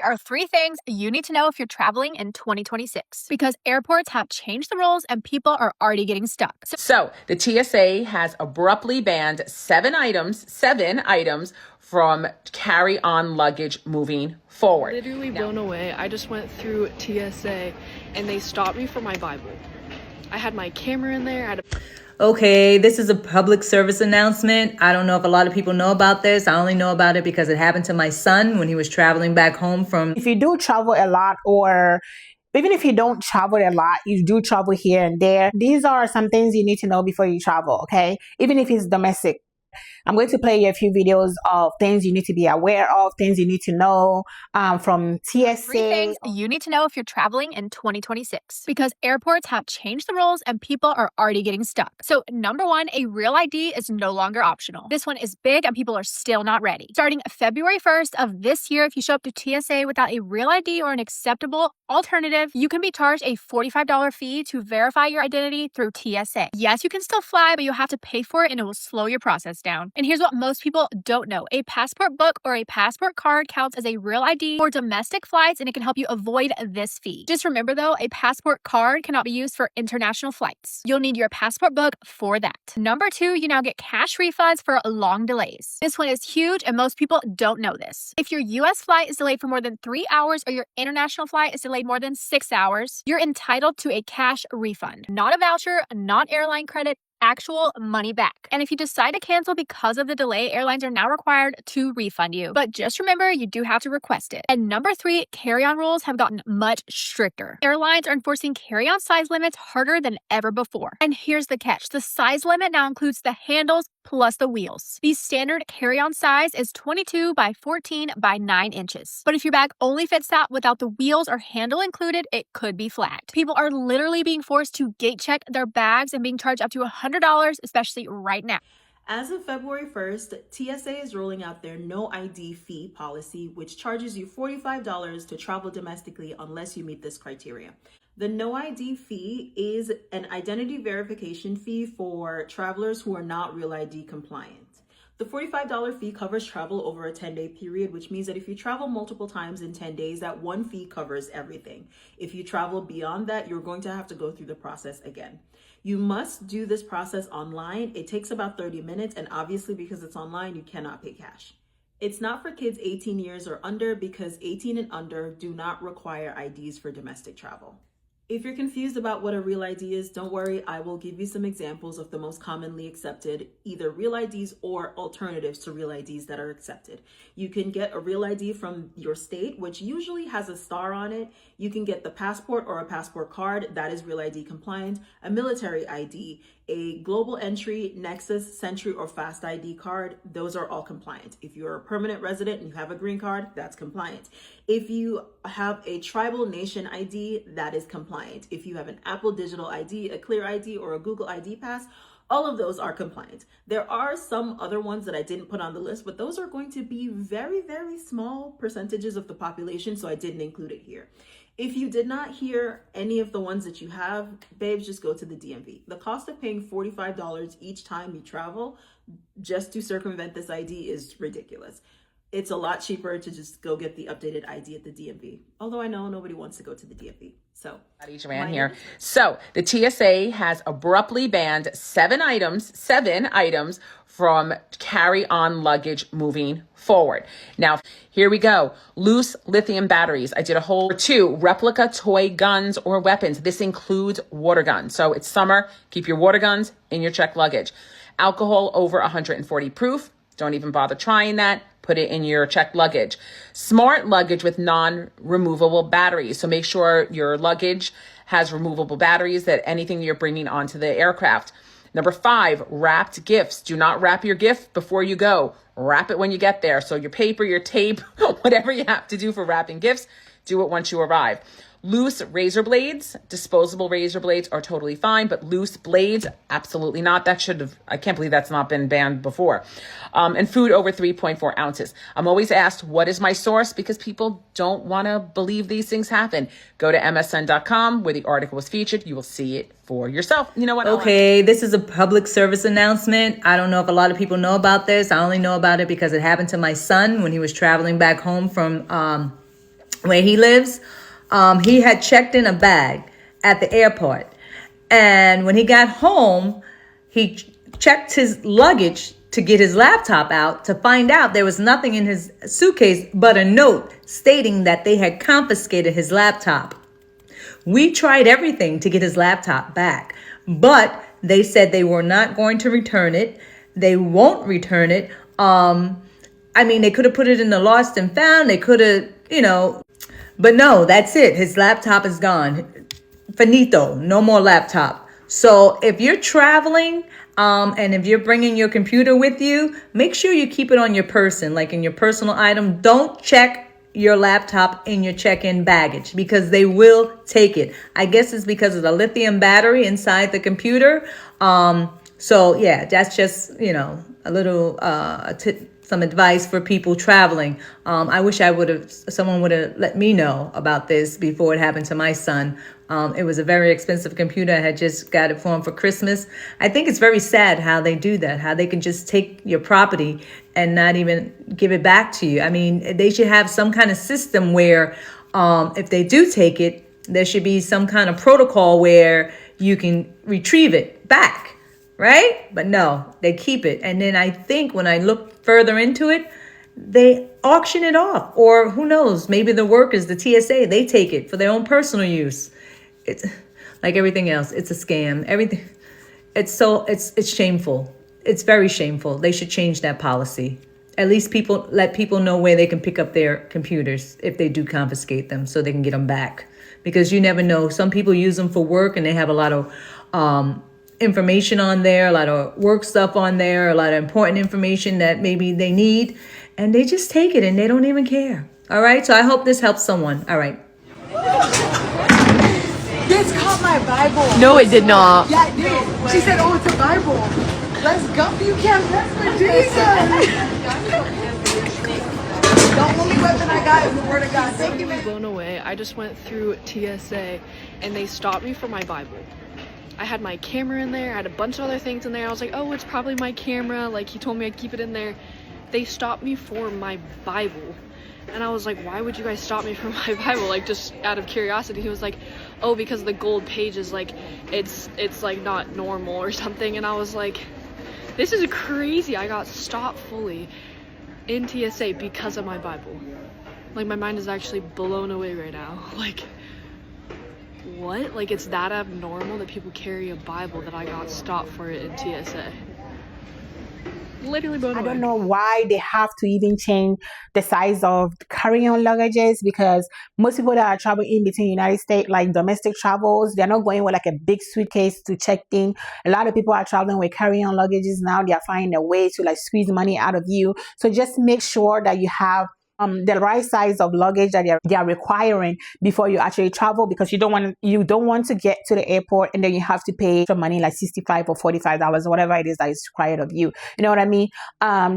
There are 3 things you need to know if you're traveling in 2026 because airports have changed the rules and people are already getting stuck. So the TSA has abruptly banned seven items from carry-on luggage moving forward. Literally blown away. I just went through TSA and they stopped me for my Bible. I had my camera in there. Okay, this is a public service announcement. I don't know if a lot of people know about this. I only know about it because it happened to my son when he was traveling back home from... If you do travel a lot, or even if you don't travel a lot, you do travel here and there, these are some things you need to know before you travel, okay? Even if it's domestic. I'm going to play you a few videos of things you need to be aware of, things you need to know from TSA. 3 things you need to know if you're traveling in 2026 because airports have changed the rules and people are already getting stuck. So number 1, a real ID is no longer optional. This one is big and people are still not ready. Starting February 1st of this year, if you show up to TSA without a real ID or an acceptable alternative, you can be charged a $45 fee to verify your identity through TSA. Yes, you can still fly, but you'll have to pay for it and it will slow your process down. And here's what most people don't know. A passport book or a passport card counts as a real ID for domestic flights and it can help you avoid this fee. Just remember though, a passport card cannot be used for international flights. You'll need your passport book for that. Number 2, you now get cash refunds for long delays. This one is huge and most people don't know this. If your US flight is delayed for more than 3 hours or your international flight is delayed more than 6 hours, you're entitled to a cash refund. Not a voucher, not airline credit, actual money back. And if you decide to cancel because of the delay, airlines are now required to refund you. But just remember, you do have to request it. And number 3, carry-on rules have gotten much stricter. Airlines are enforcing carry-on size limits harder than ever before. And here's the catch. The size limit now includes the handles plus the wheels. The standard carry-on size is 22 by 14 by 9 inches. But if your bag only fits that without the wheels or handle included, it could be flagged. People are literally being forced to gate check their bags and being charged up to $100, especially right now. As of February 1st, TSA is rolling out their no ID fee policy, which charges you $45 to travel domestically unless you meet this criteria. The no ID fee is an identity verification fee for travelers who are not Real ID compliant. The $45 fee covers travel over a 10-day period, which means that if you travel multiple times in 10 days, that one fee covers everything. If you travel beyond that, you're going to have to go through the process again. You must do this process online. It takes about 30 minutes, and obviously because it's online, you cannot pay cash. It's not for kids 18 years or under because 18 and under do not require IDs for domestic travel. If you're confused about what a real ID is, don't worry, I will give you some examples of the most commonly accepted, either real IDs or alternatives to real IDs that are accepted. You can get a real ID from your state, which usually has a star on it. You can get the passport or a passport card, that is real ID compliant, a military ID, a global entry, Nexus, Century, or Fast ID card, those are all compliant. If you're a permanent resident and you have a green card, that's compliant. If you have a tribal nation ID, that is compliant. If you have an Apple Digital ID, a Clear ID, or a Google ID Pass, all of those are compliant. There are some other ones that I didn't put on the list, but those are going to be very, very small percentages of the population, so I didn't include it here. If you did not hear any of the ones that you have, babes, just go to the DMV. The cost of paying $45 each time you travel just to circumvent this ID is ridiculous. It's a lot cheaper to just go get the updated ID at the DMV. Although I know nobody wants to go to the DMV. So the TSA has abruptly banned seven items from carry-on luggage moving forward. Now, here we go. Loose lithium batteries. I did a whole 2 replica toy guns or weapons. This includes water guns. So it's summer. Keep your water guns in your checked luggage. Alcohol over 140 proof. Don't even bother trying that. Put it in your checked luggage. Smart luggage with non-removable batteries. So make sure your luggage has removable batteries, that anything you're bringing onto the aircraft. Number 5, wrapped gifts. Do not wrap your gift before you go. Wrap it when you get there. So your paper, your tape, whatever you have to do for wrapping gifts, do it once you arrive. Loose razor blades, disposable razor blades are totally fine, but loose blades, absolutely not. I can't believe that's not been banned before. And food over 3.4 ounces. I'm always asked, what is my source? Because people don't want to believe these things happen. Go to msn.com where the article was featured. You will see it for yourself. You know what? Okay, this is a public service announcement. I don't know if a lot of people know about this. I only know about it because it happened to my son when he was traveling back home from where he lives, he had checked in a bag at the airport. And when he got home, he checked his luggage to get his laptop out to find out there was nothing in his suitcase but a note stating that they had confiscated his laptop. We tried everything to get his laptop back, but they said they were not going to return it. They won't return it. They could have put it in the lost and found. They could have, but no, that's it. His laptop is gone. Finito, no more laptop. So if you're traveling, and if you're bringing your computer with you, make sure you keep it on your person, like in your personal item. Don't check your laptop in your check-in baggage because they will take it. I guess it's because of the lithium battery inside the computer. So yeah, that's just, a little, some advice for people traveling. I wish someone would have let me know about this before it happened to my son. It was a very expensive computer. I had just got it for him for Christmas. I think it's very sad how they do that, how they can just take your property and not even give it back to you. I mean, they should have some kind of system where if they do take it, there should be some kind of protocol where you can retrieve it back, right? But no, they keep it. And then I think when I look further into it, they auction it off, or who knows, maybe the workers, the TSA, they take it for their own personal use. It's like everything else. It's a scam. Everything. It's shameful. It's very shameful. They should change that policy. At least let people know where they can pick up their computers if they do confiscate them so they can get them back. Because you never know. Some people use them for work and they have a lot of information on there, a lot of work stuff on there, a lot of important information that maybe they need. And they just take it and they don't even care. All right. So I hope this helps someone. All right. This caught my Bible. No, it did not. Yeah, it did. She said, "Oh, it's a Bible. Let's go. You can't mess with Jesus." The only weapon I got is the word of God. Thank you, man. Blown away. I just went through TSA and they stopped me for my Bible. I had my camera in there. I had a bunch of other things in there. I was like, oh, it's probably my camera. Like, he told me I'd keep it in there. They stopped me for my Bible. And I was like, why would you guys stop me from my Bible? Like, just out of curiosity. He was like, oh, because the gold page is like, it's like not normal or something. And I was like, this is crazy. I got stopped fully in TSA because of my Bible. Like, my mind is actually blown away right now. Like, what? Like, it's that abnormal that people carry a Bible that I got stopped for it in TSA. Literally blown away. I don't know why they have to even change the size of carry-on luggages, because most people that are traveling in between United States, like domestic travels, they're not going with like a big suitcase to check in. A lot of people are traveling with carry-on luggages now. They are finding a way to like squeeze money out of you. So just make sure that you have the right size of luggage that they are requiring before you actually travel, because you don't want to get to the airport and then you have to pay some money like $65 or $45, whatever it is that is required of you. You know what I mean?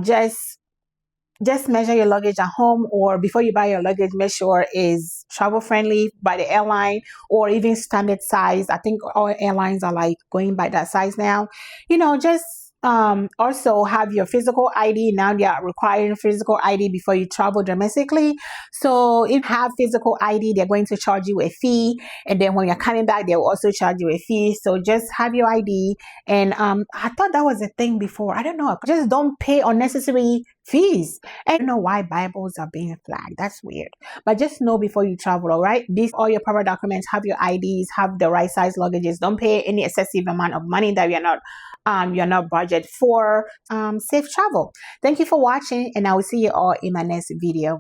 Just measure your luggage at home, or before you buy your luggage, make sure is travel friendly by the airline, or even standard size. I think all airlines are like going by that size now. Just also have your physical ID. Now they are requiring physical ID before you travel domestically. So if you have physical ID, they're going to charge you a fee. And then when you're coming back, they'll also charge you a fee. So just have your ID. And I thought that was a thing before. I don't know. Just don't pay unnecessary fees. And I don't know why Bibles are being flagged. That's weird. But just know before you travel, all right? All your proper documents, have your IDs, have the right size luggages. Don't pay any excessive amount of money that you're not budget for. Safe travel. Thank you for watching, and I will see you all in my next video.